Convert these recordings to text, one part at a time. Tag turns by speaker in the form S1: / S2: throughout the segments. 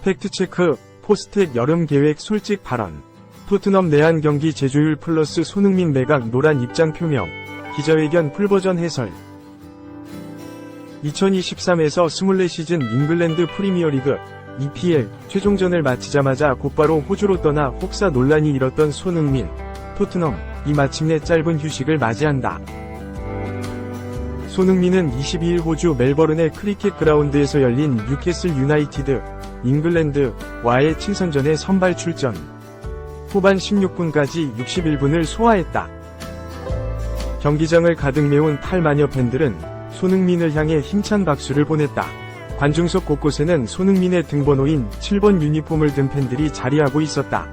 S1: 팩트체크, 포스텍 여름 계획 솔직 발언. 토트넘 내한 경기 제조율 플러스 손흥민 매각 노란 입장 표명. 기자회견 풀버전 해설. 2023에서 24시즌 잉글랜드 프리미어리그 EPL 최종전을 마치자마자 곧바로 호주로 떠나 혹사 논란이 일었던 손흥민. 토트넘이 마침내 짧은 휴식을 맞이한다. 손흥민은 22일 호주 멜버른의 크리켓 그라운드에서 열린 뉴캐슬 유나이티드 잉글랜드와의 친선전에 선발 출전. 후반 16분까지 61분을 소화했다. 경기장을 가득 메운 8만여 팬들은 손흥민을 향해 힘찬 박수를 보냈다. 관중석 곳곳에는 손흥민의 등번호인 7번 유니폼을 든 팬들이 자리하고 있었다.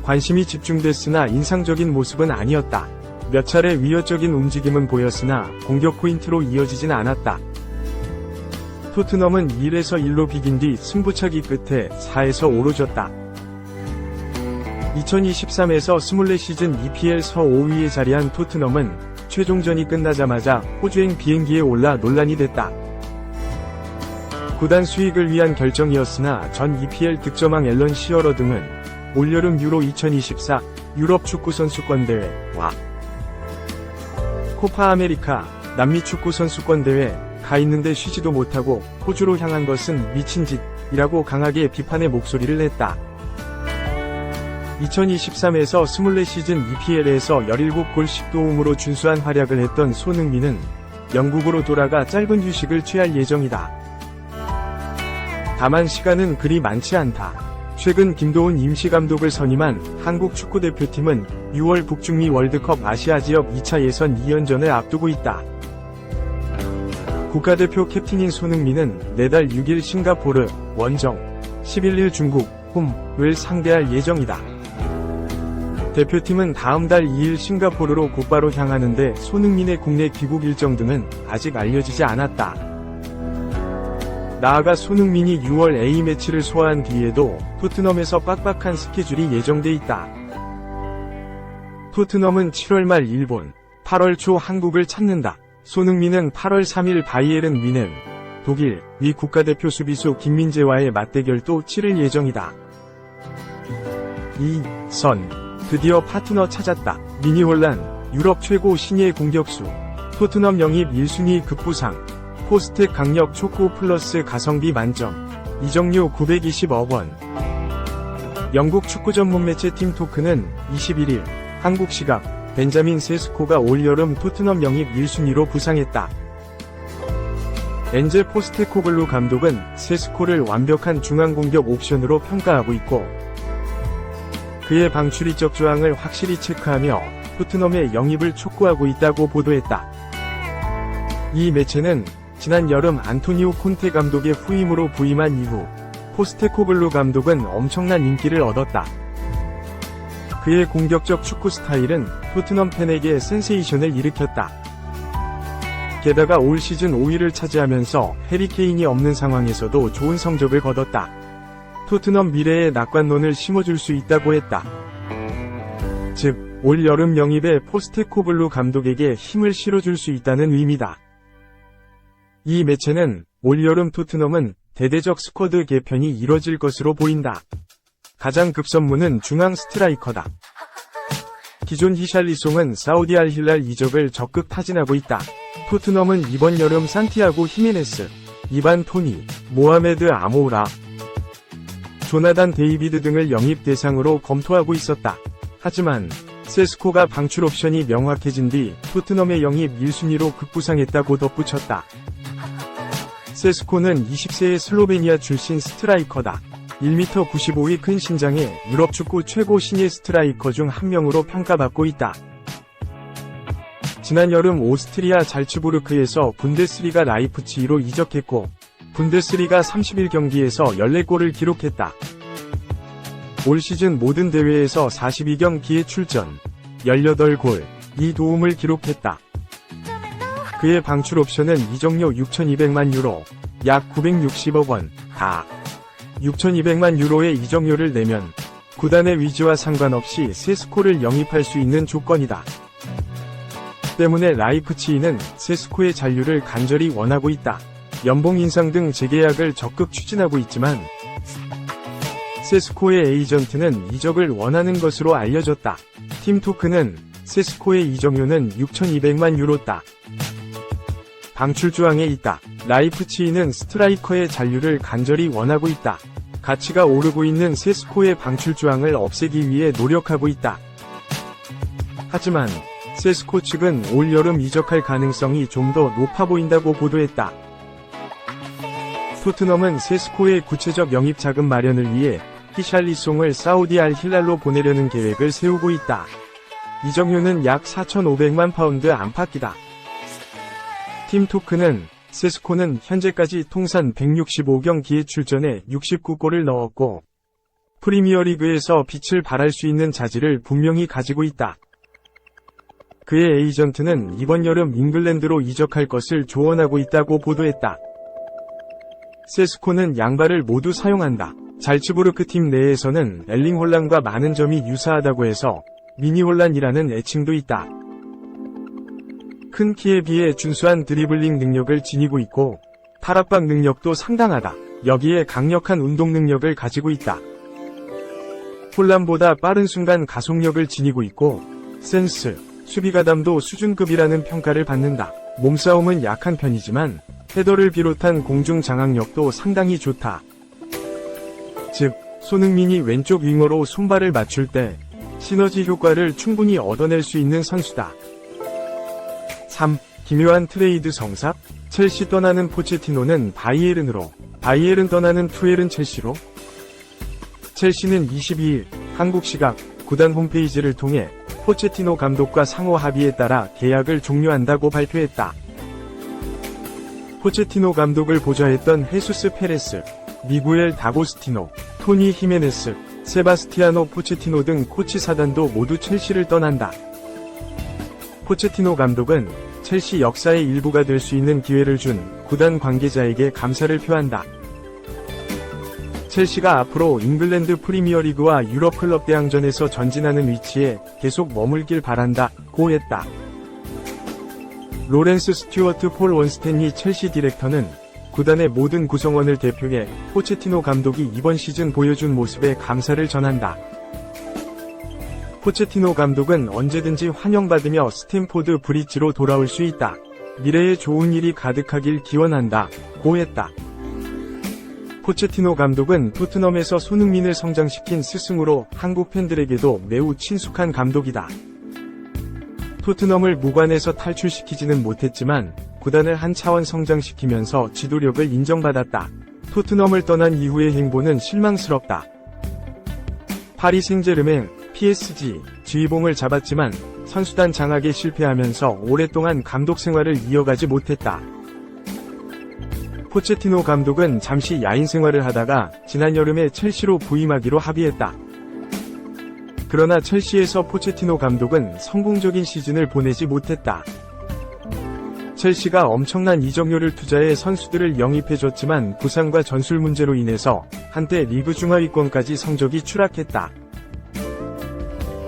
S1: 관심이 집중됐으나 인상적인 모습은 아니었다. 몇 차례 위협적인 움직임은 보였으나 공격 포인트로 이어지진 않았다. 토트넘은 1에서 1로 비긴 뒤 승부차기 끝에 4에서 5로 졌다. 2023에서 24시즌 EPL 서 5위에 자리한 토트넘은 최종전이 끝나자마자 호주행 비행기에 올라 논란이 됐다. 구단 수익을 위한 결정이었으나 전 EPL 득점왕 앨런 시어러 등은 올여름 유로 2024 유럽 축구 선수권 대회와 코파 아메리카 남미 축구 선수권 대회 가 있는데 쉬지도 못하고 호주로 향한 것은 미친 짓이라고 강하게 비판의 목소리를 냈다. 2023에서 24시즌 EPL에서 17골 10도움으로 준수한 활약을 했던 손흥민은 영국으로 돌아가 짧은 휴식을 취할 예정이다. 다만 시간은 그리 많지 않다. 최근 김도훈 임시감독을 선임한 한국 축구대표팀은 6월 북중미 월드컵 아시아 지역 2차 예선 2연전을 앞두고 있다. 국가대표 캡틴인 손흥민은 내달 6일 싱가포르, 원정, 11일 중국, 홈을 상대할 예정이다. 대표팀은 다음 달 2일 싱가포르로 곧바로 향하는데 손흥민의 국내 귀국 일정 등은 아직 알려지지 않았다. 나아가 손흥민이 6월 A매치를 소화한 뒤에도 토트넘에서 빡빡한 스케줄이 예정돼 있다. 토트넘은 7월 말 일본, 8월 초 한국을 찾는다. 손흥민은 8월 3일 바이에른 뮌헨, 독일, 미 국가대표 수비수 김민재와의 맞대결도 치를 예정이다. 드디어 파트너 찾았다. 미니 혼란, 유럽 최고 신예 공격수, 토트넘 영입 1순위 급부상, 포스텍 강력 초코 플러스 가성비 만점, 이적료 920억 원. 영국 축구 전문 매체 팀 토크는 21일 한국 시각 벤자민 세스코가 올여름 토트넘 영입 1순위로 부상했다. 엔제 포스테코글루 감독은 세스코를 완벽한 중앙공격 옵션으로 평가하고 있고 그의 방출이적 조항을 확실히 체크하며 토트넘의 영입을 촉구하고 있다고 보도했다. 이 매체는 지난 여름 안토니오 콘테 감독의 후임으로 부임한 이후 포스테코글루 감독은 엄청난 인기를 얻었다. 그의 공격적 축구 스타일은 토트넘 팬에게 센세이션을 일으켰다. 게다가 올 시즌 5위를 차지하면서 해리 케인이 없는 상황에서도 좋은 성적을 거뒀다. 토트넘 미래에 낙관론을 심어줄 수 있다고 했다. 즉, 올 여름 영입에 포스테코글루 감독에게 힘을 실어줄 수 있다는 의미다. 이 매체는 올 여름 토트넘은 대대적 스쿼드 개편이 이뤄질 것으로 보인다. 가장 급선무는 중앙 스트라이커다. 기존 히샬리송은 사우디 알 힐랄 이적을 적극 타진하고 있다. 토트넘은 이번 여름 산티아고 히메네스, 이반 토니, 모하메드 아모우라, 조나단 데이비드 등을 영입 대상으로 검토하고 있었다. 하지만 세스코가 방출 옵션이 명확해진 뒤 토트넘의 영입 1순위로 급부상했다고 덧붙였다. 세스코는 20세의 슬로베니아 출신 스트라이커다. 1m 95의 큰 신장에 유럽 축구 최고 신예 스트라이커 중 한 명으로 평가받고 있다. 지난 여름 오스트리아 잘츠부르크에서 분데스리가 라이프치히로 이적했고 분데스리가 31경기에서 14골을 기록했다. 올 시즌 모든 대회에서 42경기에 출전, 18골, 2도움을 기록했다. 그의 방출 옵션은 이적료 6,200만 유로, 약 960억 원, 다 6,200만 유로의 이적료를 내면 구단의 위치와 상관없이 세스코를 영입할 수 있는 조건이다. 때문에 라이프치히는 세스코의 잔류를 간절히 원하고 있다. 연봉 인상 등 재계약을 적극 추진하고 있지만 세스코의 에이전트는 이적을 원하는 것으로 알려졌다. 팀토크는 세스코의 이적료는 6,200만 유로다. 방출조항에 있다. 라이프치히는 스트라이커의 잔류를 간절히 원하고 있다. 가치가 오르고 있는 세스코의 방출조항을 없애기 위해 노력하고 있다. 하지만 세스코 측은 올 여름 이적할 가능성이 좀 더 높아 보인다고 보도했다. 토트넘은 세스코의 구체적 영입 자금 마련을 위해 히샬리송을 사우디 알 힐랄로 보내려는 계획을 세우고 있다. 이적료는 약 4,500만 파운드 안팎이다. 팀토크는 세스코는 현재까지 통산 165경기에 출전해 69골을 넣었고 프리미어리그에서 빛을 발할 수 있는 자질을 분명히 가지고 있다. 그의 에이전트는 이번 여름 잉글랜드로 이적할 것을 조언하고 있다고 보도했다. 세스코는 양발을 모두 사용한다. 잘츠부르크 팀 내에서는 엘링 홀란과 많은 점이 유사하다고 해서 미니 홀란이라는 애칭도 있다. 큰 키에 비해 준수한 드리블링 능력을 지니고 있고 탈압박 능력도 상당하다. 여기에 강력한 운동 능력을 가지고 있다. 홀란보다 빠른 순간 가속력을 지니고 있고 센스, 수비가담도 수준급이라는 평가를 받는다. 몸싸움은 약한 편이지만 헤더를 비롯한 공중 장악력도 상당히 좋다. 즉, 손흥민이 왼쪽 윙어로 손발을 맞출 때 시너지 효과를 충분히 얻어낼 수 있는 선수다. 3. 기묘한 트레이드 성사? 첼시 떠나는 포체티노는 바이에른으로, 바이에른 떠나는 투엘은 첼시로? 첼시는 22일 한국 시각 구단 홈페이지를 통해 포체티노 감독과 상호 합의에 따라 계약을 종료한다고 발표했다. 포체티노 감독을 보좌했던 헤수스 페레스, 미구엘 다고스티노, 토니 히메네스, 세바스티아노 포체티노 등 코치 사단도 모두 첼시를 떠난다. 포체티노 감독은 첼시 역사의 일부가 될 수 있는 기회를 준 구단 관계자에게 감사를 표한다. 첼시가 앞으로 잉글랜드 프리미어리그와 유럽 클럽 대항전에서 전진하는 위치에 계속 머물길 바란다고 했다. 로렌스 스튜어트 폴 원스탠리 첼시 디렉터는 구단의 모든 구성원을 대표해 포체티노 감독이 이번 시즌 보여준 모습에 감사를 전한다. 포체티노 감독은 언제든지 환영받으며 스탬포드 브리지로 돌아올 수 있다. 미래에 좋은 일이 가득하길 기원한다. 고 했다. 포체티노 감독은 토트넘에서 손흥민을 성장시킨 스승으로 한국 팬들에게도 매우 친숙한 감독이다. 토트넘을 무관에서 탈출시키지는 못했지만 구단을 한 차원 성장시키면서 지도력을 인정받았다. 토트넘을 떠난 이후의 행보는 실망스럽다. 파리 생제르맹, PSG, 지휘봉을 잡았지만 선수단 장악에 실패하면서 오랫동안 감독 생활을 이어가지 못했다. 포체티노 감독은 잠시 야인 생활을 하다가 지난 여름에 첼시로 부임하기로 합의했다. 그러나 첼시에서 포체티노 감독은 성공적인 시즌을 보내지 못했다. 첼시가 엄청난 이적료를 투자해 선수들을 영입해줬지만 부상과 전술 문제로 인해서 한때 리그 중하위권까지 성적이 추락했다.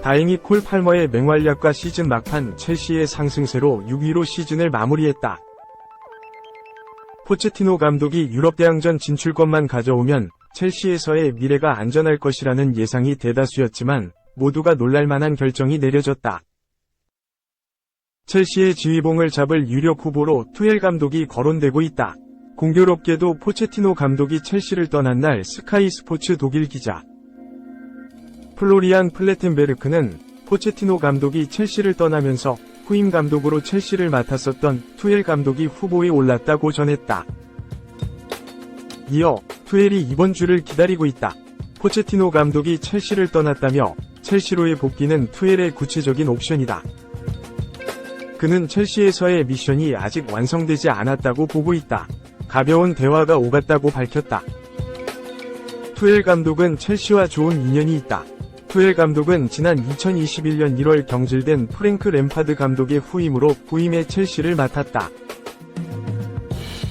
S1: 다행히 콜 팔머의 맹활약과 시즌 막판 첼시의 상승세로 6위로 시즌을 마무리했다. 포체티노 감독이 유럽 대항전 진출권만 가져오면 첼시에서의 미래가 안전할 것이라는 예상이 대다수였지만 모두가 놀랄만한 결정이 내려졌다. 첼시의 지휘봉을 잡을 유력 후보로 투엘 감독이 거론되고 있다. 공교롭게도 포체티노 감독이 첼시를 떠난 날 스카이 스포츠 독일 기자 플로리안 플레텐베르크는 포체티노 감독이 첼시를 떠나면서 후임 감독으로 첼시를 맡았었던 투엘 감독이 후보에 올랐다고 전했다. 이어 투엘이 이번 주를 기다리고 있다. 포체티노 감독이 첼시를 떠났다며 첼시로의 복귀는 투엘의 구체적인 옵션이다. 그는 첼시에서의 미션이 아직 완성되지 않았다고 보고 있다. 가벼운 대화가 오갔다고 밝혔다. 투엘 감독은 첼시와 좋은 인연이 있다. 투엘 감독은 지난 2021년 1월 경질된 프랭크 램파드 감독의 후임으로 부임해 첼시를 맡았다.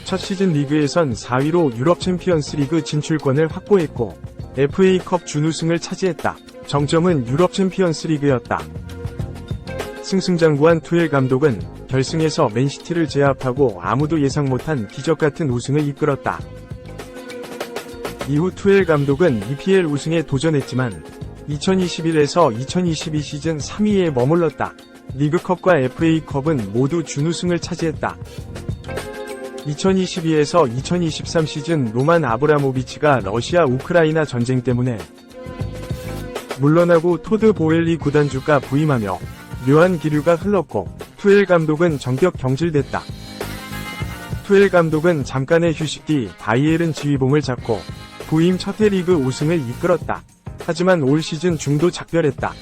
S1: 첫 시즌 리그에선 4위로 유럽 챔피언스 리그 진출권을 확보했고 FA컵 준우승을 차지했다. 정점은 유럽 챔피언스 리그였다. 승승장구한 투엘 감독은 결승에서 맨시티를 제압하고 아무도 예상 못한 기적같은 우승을 이끌었다. 이후 투엘 감독은 EPL 우승에 도전했지만 2021에서 2022 시즌 3위에 머물렀다. 리그컵과 FA컵은 모두 준우승을 차지했다. 2022에서 2023 시즌 로만 아브라모비치가 러시아 우크라이나 전쟁 때문에 물러나고 토드 보웰리 구단주가 부임하며 묘한 기류가 흘렀고 투엘 감독은 전격 경질됐다. 투엘 감독은 잠깐의 휴식 뒤 바이에른 지휘봉을 잡고 부임 첫 A리그 우승을 이끌었다. 하지만 올 시즌 중도 작별했다.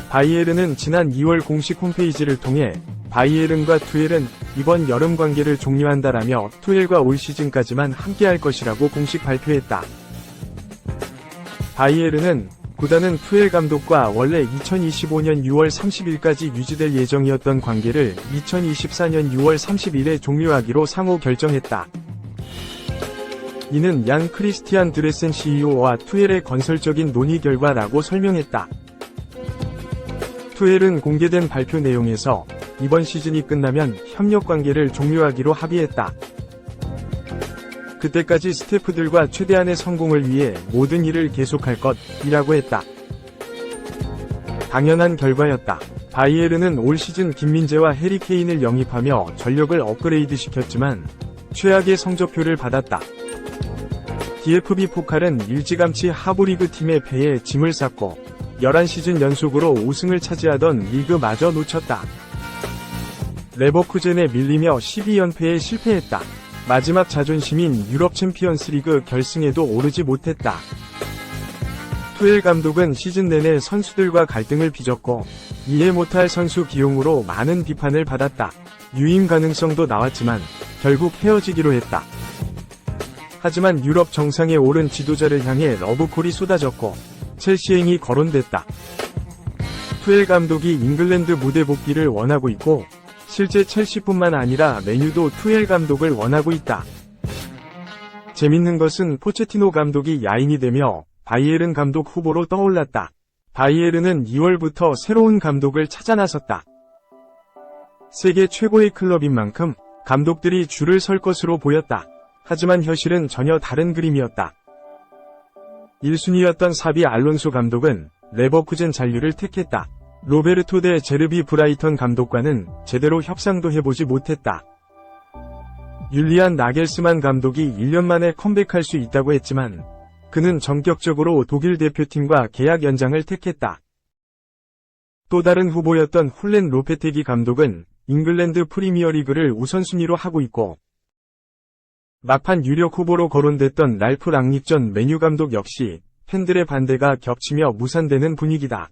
S1: 바이에른은 지난 2월 공식 홈페이지를 통해 바이에른과 투엘은 이번 여름 관계를 종료한다라며 투엘과 올 시즌까지만 함께할 것이라고 공식 발표했다. 바이에른은 구단은 투엘 감독과 원래 2025년 6월 30일까지 유지될 예정이었던 관계를 2024년 6월 30일에 종료하기로 상호 결정했다. 이는 얀 크리스티안 드레센 CEO와 투엘의 건설적인 논의 결과라고 설명했다. 투엘은 공개된 발표 내용에서 이번 시즌이 끝나면 협력 관계를 종료하기로 합의했다. 그때까지 스태프들과 최대한의 성공을 위해 모든 일을 계속할 것이라고 했다. 당연한 결과였다. 바이에른은 올 시즌 김민재와 해리 케인을 영입하며 전력을 업그레이드시켰지만 최악의 성적표를 받았다. DFB 포칼은 일찌감치 하부리그 팀의 패에 짐을 쌌고 11시즌 연속으로 우승을 차지하던 리그마저 놓쳤다. 레버쿠젠에 밀리며 12연패에 실패했다. 마지막 자존심인 유럽 챔피언스리그 결승에도 오르지 못했다. 투엘 감독은 시즌 내내 선수들과 갈등을 빚었고 이해 못할 선수 기용으로 많은 비판을 받았다. 유임 가능성도 나왔지만 결국 헤어지기로 했다. 하지만 유럽 정상에 오른 지도자를 향해 러브콜이 쏟아졌고 첼시행이 거론됐다. 투엘 감독이 잉글랜드 무대 복귀를 원하고 있고 실제 첼시뿐만 아니라 맨유도 투엘 감독을 원하고 있다. 재밌는 것은 포체티노 감독이 야인이 되며 바이에른 감독 후보로 떠올랐다. 바이에른은 2월부터 새로운 감독을 찾아 나섰다. 세계 최고의 클럽인 만큼 감독들이 줄을 설 것으로 보였다. 하지만 현실은 전혀 다른 그림이었다. 1순위였던 사비 알론소 감독은 레버쿠젠 잔류를 택했다. 로베르토 데 제르비 브라이턴 감독과는 제대로 협상도 해보지 못했다. 율리안 나겔스만 감독이 1년 만에 컴백할 수 있다고 했지만 그는 전격적으로 독일 대표팀과 계약 연장을 택했다. 또 다른 후보였던 홀렌 로페테기 감독은 잉글랜드 프리미어리그를 우선순위로 하고 있고 막판 유력 후보로 거론됐던 랄프 랑닉 전 맨유 감독 역시 팬들의 반대가 겹치며 무산되는 분위기다.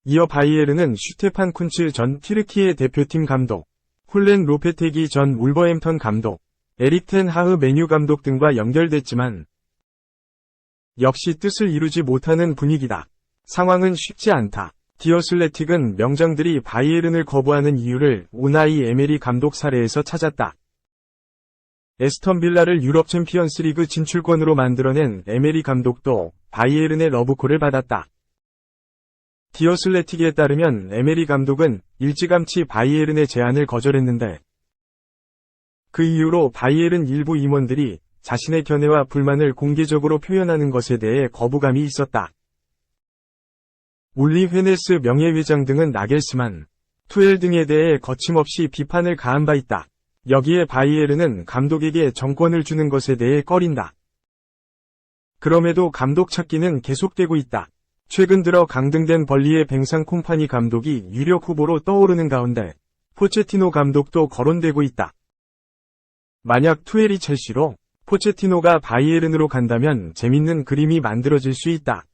S1: 이어 바이에른은 슈테판 쿤츠 전 티르키예 대표팀 감독, 홀렌 로페테기 전 울버햄턴 감독, 에릭 텐 하흐 맨유 감독 등과 연결됐지만 역시 뜻을 이루지 못하는 분위기다. 상황은 쉽지 않다. 디어슬레틱은 명장들이 바이에른을 거부하는 이유를 우나이 에메리 감독 사례에서 찾았다. 에스턴 빌라를 유럽 챔피언스리그 진출권으로 만들어낸 에메리 감독도 바이에른의 러브콜을 받았다. 디어슬레틱에 따르면 에메리 감독은 일찌감치 바이에른의 제안을 거절했는데 그 이후로 바이에른 일부 임원들이 자신의 견해와 불만을 공개적으로 표현하는 것에 대해 거부감이 있었다. 울리 헤네스 명예회장 등은 나겔스만, 투엘 등에 대해 거침없이 비판을 가한 바 있다. 여기에 바이에른은 감독에게 정권을 주는 것에 대해 꺼린다. 그럼에도 감독 찾기는 계속되고 있다. 최근 들어 강등된 벌리의 뱅상 콤파니 감독이 유력 후보로 떠오르는 가운데 포체티노 감독도 거론되고 있다. 만약 투엘이 첼시로, 포체티노가 바이에른으로 간다면 재밌는 그림이 만들어질 수 있다.